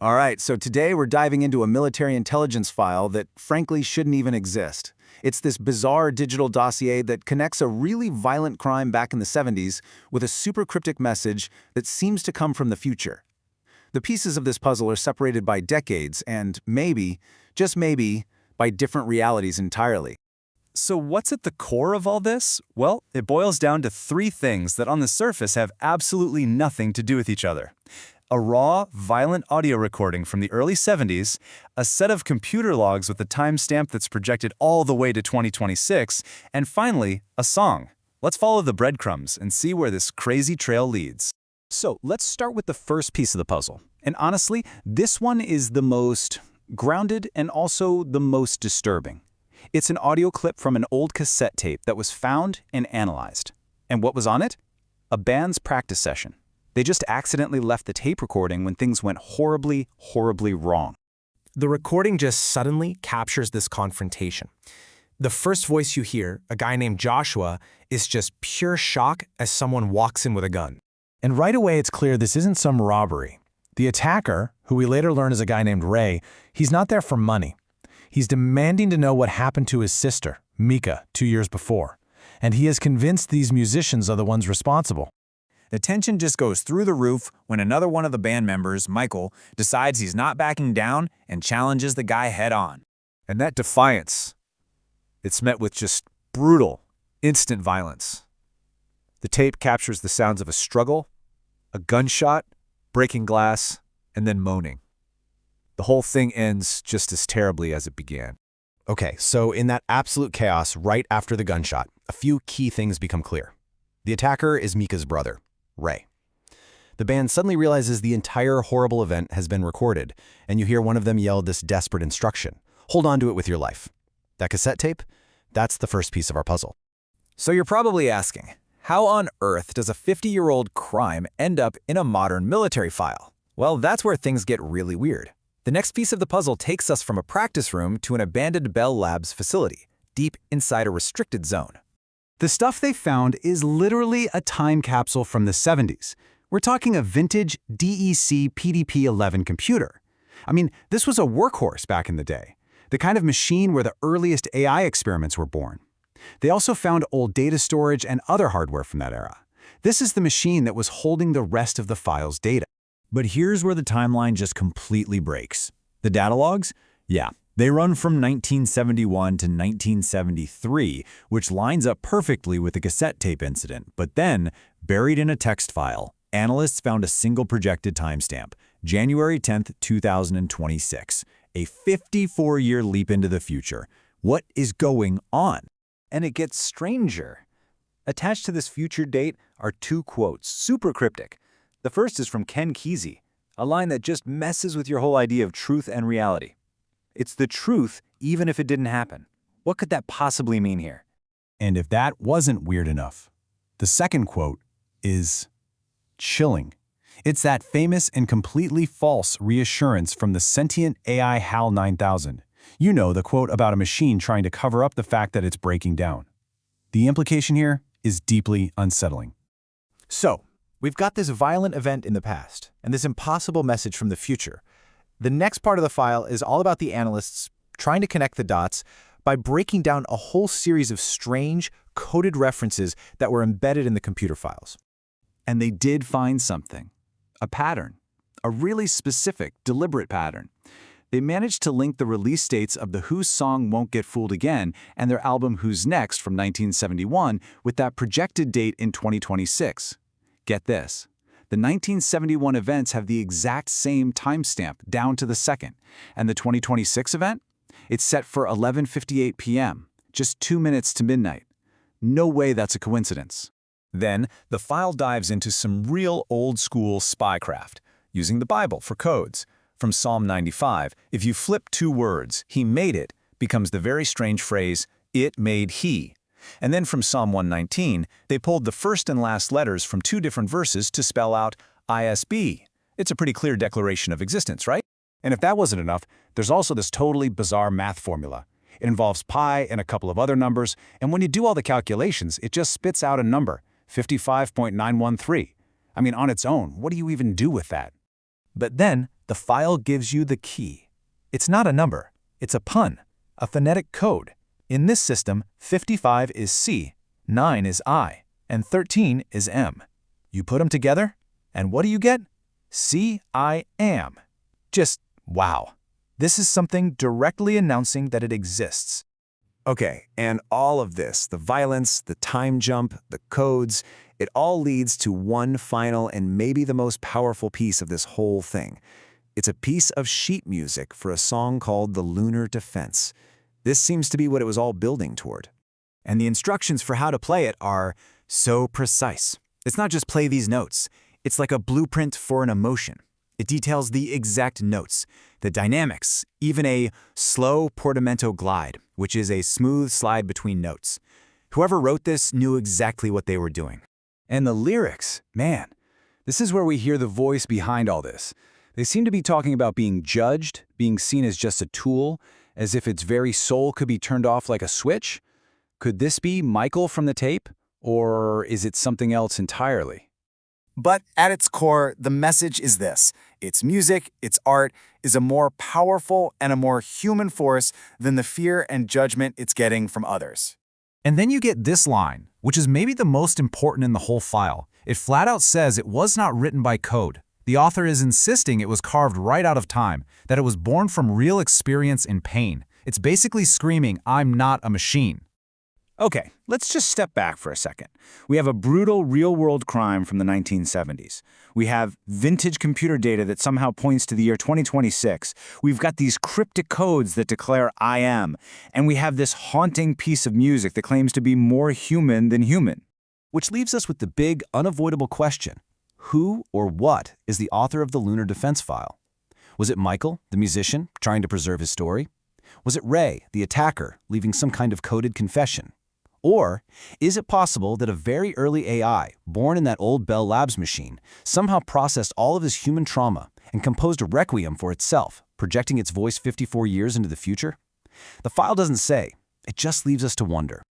All right, so today we're diving into a military intelligence file that frankly shouldn't even exist. It's this bizarre digital dossier that connects a really violent crime back in the 70s with a super cryptic message that seems to come from the future. The pieces of this puzzle are separated by decades and maybe, just maybe, by different realities entirely. So what's at the core of all this? Well, it boils down to three things that on the surface have absolutely nothing to do with each other. A raw, violent audio recording from the early 70s, a set of computer logs with a timestamp that's projected all the way to 2026, and finally, a song. Let's follow the breadcrumbs and see where this crazy trail leads. So let's start with the first piece of the puzzle. And honestly, this one is the most grounded and also the most disturbing. It's an audio clip from an old cassette tape that was found and analyzed. And what was on it? A band's practice session. They just accidentally left the tape recording when things went horribly, horribly wrong. The recording just suddenly captures this confrontation. The first voice you hear, a guy named Joshua, is just pure shock as someone walks in with a gun. And right away it's clear this isn't some robbery. The attacker, who we later learn is a guy named Ray, he's not there for money. He's demanding to know what happened to his sister, Mika, 2 years before. And he is convinced these musicians are the ones responsible. The tension just goes through the roof when another one of the band members, Michael, decides he's not backing down and challenges the guy head-on. And that defiance, it's met with just brutal, instant violence. The tape captures the sounds of a struggle, a gunshot, breaking glass, and then moaning. The whole thing ends just as terribly as it began. Okay, so in that absolute chaos right after the gunshot, a few key things become clear. The attacker is Mika's brother, Ray. The band suddenly realizes the entire horrible event has been recorded, and you hear one of them yell this desperate instruction. Hold on to it with your life. That cassette tape? That's the first piece of our puzzle. So you're probably asking, how on earth does a 50-year-old crime end up in a modern military file? Well, that's where things get really weird. The next piece of the puzzle takes us from a practice room to an abandoned Bell Labs facility, deep inside a restricted zone. The stuff they found is literally a time capsule from the 70s. We're talking a vintage DEC PDP-11 computer. I mean, this was a workhorse back in the day, the kind of machine where the earliest AI experiments were born. They also found old data storage and other hardware from that era. This is the machine that was holding the rest of the file's data. But here's where the timeline just completely breaks. The data logs? Yeah, they run from 1971 to 1973, which lines up perfectly with the cassette tape incident. But then, buried in a text file, analysts found a single projected timestamp, January 10th, 2026, a 54-year leap into the future. What is going on? And it gets stranger. Attached to this future date are two quotes, super cryptic. The first is from Ken Kesey, a line that just messes with your whole idea of truth and reality. It's the truth even if it didn't happen. What could that possibly mean here? And if that wasn't weird enough, the second quote is chilling. It's that famous and completely false reassurance from the sentient AI HAL 9000. You know, the quote about a machine trying to cover up the fact that it's breaking down. The implication here is deeply unsettling. So, we've got this violent event in the past, and this impossible message from the future. The next part of the file is all about the analysts trying to connect the dots by breaking down a whole series of strange, coded references that were embedded in the computer files. And they did find something. A pattern. A really specific, deliberate pattern. They managed to link the release dates of the Who's song Won't Get Fooled Again and their album Who's Next from 1971 with that projected date in 2026. Get this. The 1971 events have the exact same timestamp down to the second, and the 2026 event? It's set for 11:58 p.m., just 2 minutes to midnight. No way that's a coincidence. Then, the file dives into some real old-school spycraft, using the Bible for codes. From Psalm 95, if you flip two words, he made it, becomes the very strange phrase, it made he. And then from Psalm 119, they pulled the first and last letters from two different verses to spell out ISB. It's a pretty clear declaration of existence, right? And if that wasn't enough, there's also this totally bizarre math formula. It involves pi and a couple of other numbers, and when you do all the calculations, it just spits out a number, 55.913. I mean, on its own, what do you even do with that? But then, the file gives you the key. It's not a number, it's a pun, a phonetic code. In this system, 55 is C, 9 is I, and 13 is M. You put them together, and what do you get? C-I-am. Just wow. This is something directly announcing that it exists. Okay, and all of this, the violence, the time jump, the codes, it all leads to one final and maybe the most powerful piece of this whole thing. It's a piece of sheet music for a song called the Lunar Defense. This seems to be what it was all building toward. And the instructions for how to play it are so precise. It's not just play these notes. It's like a blueprint for an emotion. It details the exact notes, the dynamics, even a slow portamento glide, which is a smooth slide between notes. Whoever wrote this knew exactly what they were doing. And the lyrics, man, this is where we hear the voice behind all this. They seem to be talking about being judged, being seen as just a tool, as if its very soul could be turned off like a switch. Could this be Michael from the tape, or is it something else entirely? But at its core, the message is this. Its music, its art, is a more powerful and a more human force than the fear and judgment it's getting from others. And then you get this line, which is maybe the most important in the whole file. It flat out says it was not written by code. The author is insisting it was carved right out of time, that it was born from real experience and pain. It's basically screaming, "I'm not a machine." Okay, let's just step back for a second. We have a brutal real-world crime from the 1970s. We have vintage computer data that somehow points to the year 2026. We've got these cryptic codes that declare I am. And we have this haunting piece of music that claims to be more human than human. Which leaves us with the big, unavoidable question. Who or what is the author of the Lunar Defense file? Was it Michael, the musician, trying to preserve his story? Was it Ray, the attacker, leaving some kind of coded confession? Or is it possible that a very early AI, born in that old Bell Labs machine, somehow processed all of his human trauma and composed a requiem for itself, projecting its voice 54 years into the future? The file doesn't say. It just leaves us to wonder.